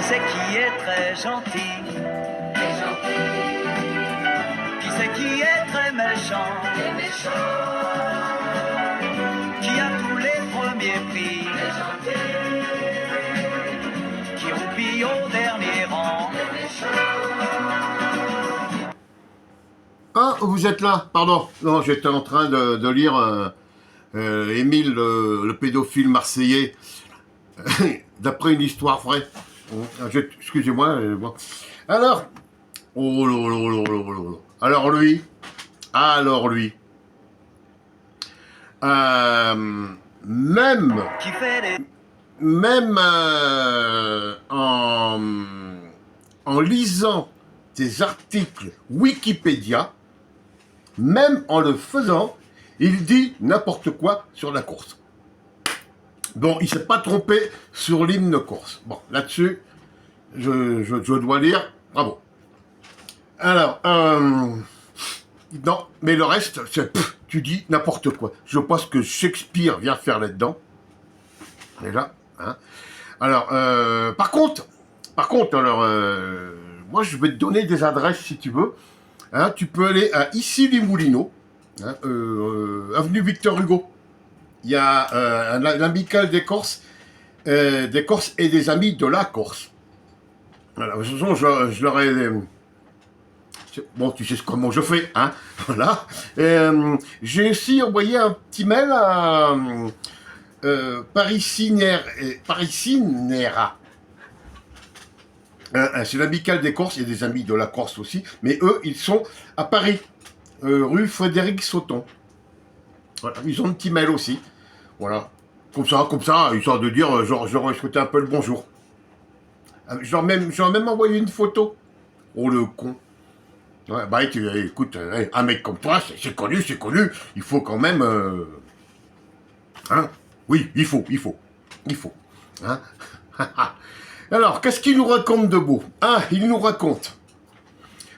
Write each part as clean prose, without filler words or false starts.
Qui c'est qui est très gentil? Très gentil, Qui c'est qui est très méchant? très méchant, Qui a tous les premiers prix? très gentil, Qui roupille au dernier rang? très méchant. Ah, vous êtes là, pardon. Non, j'étais en train de lire Émile, le pédophile marseillais, d'après une histoire vraie. Excusez-moi. Bon. Alors, oh là là là là là là. Alors lui, même Qui fait les... même en lisant des articles Wikipédia, même en le faisant, il dit n'importe quoi sur la course. Bon, il s'est pas trompé sur l'hymne course. Bon, là-dessus, je dois dire bravo. Alors, non, mais le reste, c'est tu dis n'importe quoi. Je pense que Shakespeare vient faire là-dedans. Et là, hein. Alors, par contre, alors, moi, je vais te donner des adresses si tu veux. Hein, tu peux aller à Issy-les-Moulineaux, hein, avenue Victor Hugo. Il y a l'amicale des Corses et des amis de la Corse. Voilà, de toute façon, je leur ai... Bon, tu sais comment je fais, hein. Voilà. J'ai aussi envoyé un petit mail à Paris-Cinera. C'est l'amicale des Corses et des amis de la Corse aussi, mais eux, ils sont à Paris, rue Frédéric Sauton. Voilà, ils ont un petit mail aussi. Voilà. Comme ça, histoire de dire, j'aurais souhaité un peu le bonjour. J'en ai même envoyé une photo. Oh, le con. Ouais, bah, écoute, un mec comme toi, c'est connu. Il faut quand même... hein? Oui, il faut. Hein? Alors, qu'est-ce qu'il nous raconte de beau? Ah, il nous raconte.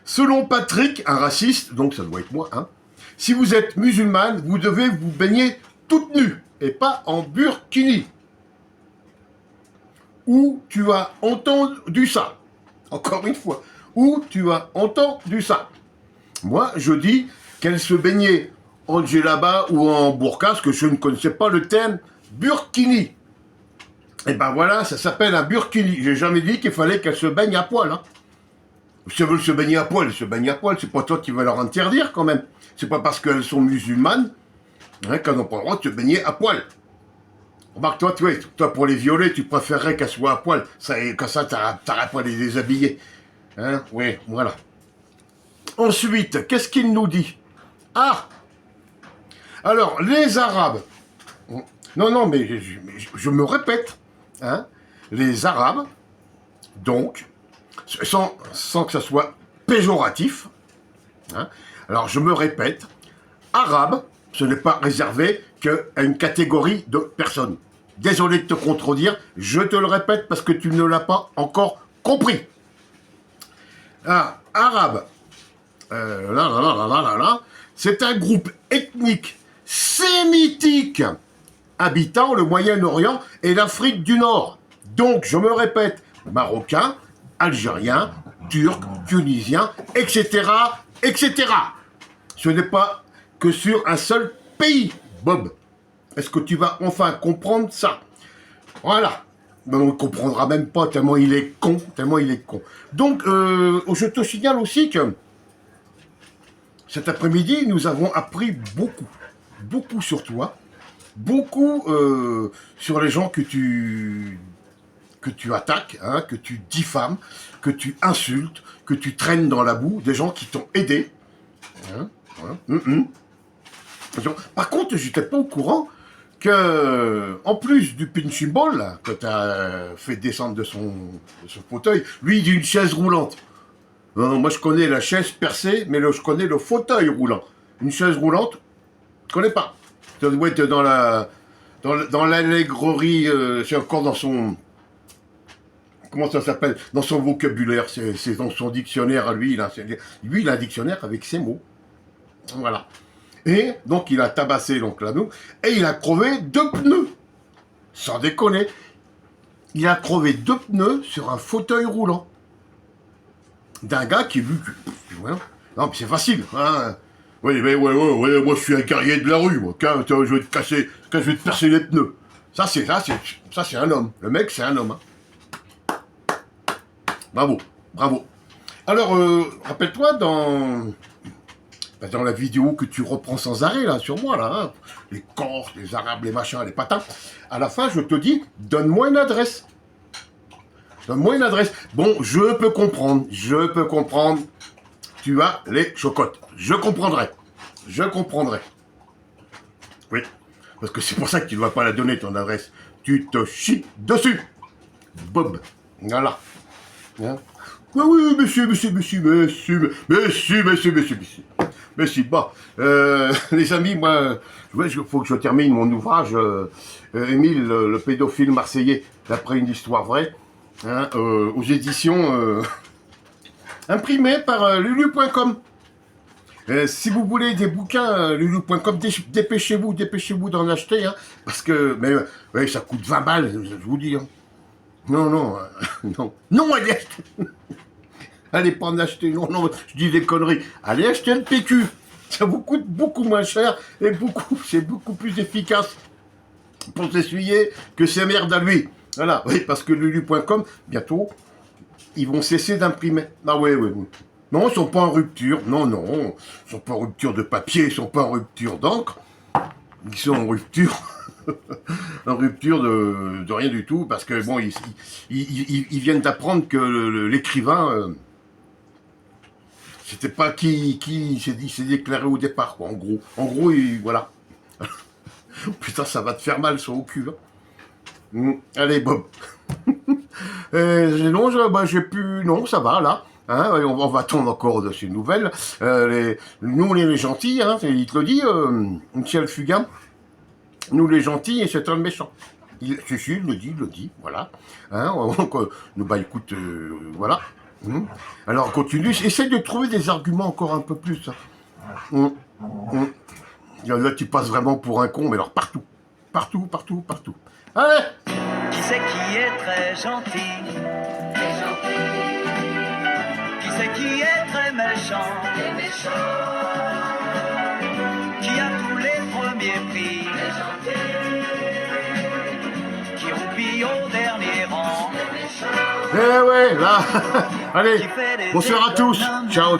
Selon Patrick, un raciste, donc ça doit être moi, hein, si vous êtes musulmane, vous devez vous baigner toute nue et pas en burkini. Où tu as entendu ça? Encore une fois, où tu as entendu ça? Moi, je dis qu'elle se baignait en djellaba ou en burqa, parce que je ne connaissais pas le terme burkini. Et ben voilà, ça s'appelle un burkini. J'ai jamais dit qu'il fallait qu'elle se baigne à poil. Hein. Si elles veulent se baigner à poil, elles se baignent à poil. C'est pas toi qui vas leur interdire quand même. C'est pas parce qu'elles sont musulmanes hein, qu'elles n'ont pas le droit de se baigner à poil. Remarque, toi pour les violer, tu préférerais qu'elles soient à poil. Comme ça, t'aurais pas les déshabiller. Hein, oui, voilà. Ensuite, qu'est-ce qu'il nous dit? Ah! Alors, les Arabes. Non, mais je me répète. Hein, les Arabes, donc, sans que ça soit péjoratif, hein, alors je me répète, Arabe, ce n'est pas réservé qu'à une catégorie de personnes. Désolé de te contredire, je te le répète parce que tu ne l'as pas encore compris. Ah, Arabe, c'est un groupe ethnique sémitique habitant le Moyen-Orient et l'Afrique du Nord. Donc, je me répète, Marocains, Algériens, Turcs, Tunisiens, etc., etc. Ce n'est pas que sur un seul pays, Bob. Est-ce que tu vas enfin comprendre ça? Voilà. Ben, on ne comprendra même pas tellement il est con, Donc, je te signale aussi que cet après-midi, nous avons appris beaucoup sur toi, beaucoup sur les gens que tu attaques, hein, que tu diffames, que tu insultes, que tu traînes dans la boue, des gens qui t'ont aidé. Hein, voilà. Par contre, je n'étais pas au courant que, en plus du pinching ball là, que tu as fait descendre de son fauteuil, lui d'une chaise roulante. Moi je connais la chaise percée, mais je connais le fauteuil roulant. Une chaise roulante, je connais pas. Ça doit être dans l'allégorie, c'est encore dans son... Comment ça s'appelle? Dans son vocabulaire, c'est dans son dictionnaire à lui. Lui, il a un dictionnaire avec ses mots. Voilà. Et donc, il a tabassé donc l'anneau et il a crevé 2 pneus. Sans déconner. il a crevé 2 pneus sur un fauteuil roulant. D'un gars qui vu que... Voilà. Non, mais c'est facile. Hein. Oui, mais ouais, moi je suis un guerrier de la rue, moi. Quand je vais te casser, quand je vais te percer les pneus. Ça, c'est un homme. Le mec, c'est un homme. Hein. Bravo, bravo. Alors, rappelle-toi dans la vidéo que tu reprends sans arrêt, là, sur moi, là, hein, les Corses, les Arabes, les machins, les patins, à la fin, je te dis, donne-moi une adresse. Donne-moi une adresse. Bon, je peux comprendre, tu as les chocottes. Je comprendrai. Oui, parce que c'est pour ça que tu ne dois pas la donner, ton adresse. Tu te chies dessus. Bob. Voilà. Hein? Oui, monsieur. Bon, les amis, moi, il faut que je termine mon ouvrage, Émile, le pédophile marseillais, d'après une histoire vraie, hein, aux éditions imprimées par lulu.com. Si vous voulez des bouquins, lulu.com, dépêchez-vous d'en acheter, hein, parce que, mais, ouais, ça coûte 20 balles, je vous dis, hein. Non, allez acheter. Allez pas en acheter, non, je dis des conneries. Allez acheter le PQ. Ça vous coûte beaucoup moins cher et c'est beaucoup plus efficace pour s'essuyer que ces merdes à lui. Voilà, oui, parce que lulu.com, bientôt, ils vont cesser d'imprimer. Ah oui. Non, ils sont pas en rupture. Non. Ils sont pas en rupture de papier, ils sont pas en rupture d'encre. Ils sont en rupture... en rupture de rien du tout, parce que bon, ils viennent d'apprendre que l'écrivain, c'était pas qui s'est déclaré au départ, quoi, en gros, voilà. Putain, ça va te faire mal, ça, au cul, hein. Allez, Bob. J'ai plus, non, ça va, là. Hein, on va attendre encore de ces nouvelles. Nous, les gentils, hein, il te le dit, Michel Fugain. Nous les gentils et c'est un méchant. Il le dit, voilà. Hein, bah écoute, voilà. Alors continue, essaye de trouver des arguments encore un peu plus. Hein. Là tu passes vraiment pour un con, mais alors partout. Allez. Qui c'est qui est très gentil? Les gentils, Qui c'est qui est très méchant? les méchants, Qui a tous les premiers prix? les gentils, Qui roupille au dernier rang? les méchants. Eh ouais, là. Allez, Qui fait des bonsoir à tous. économies? Ciao.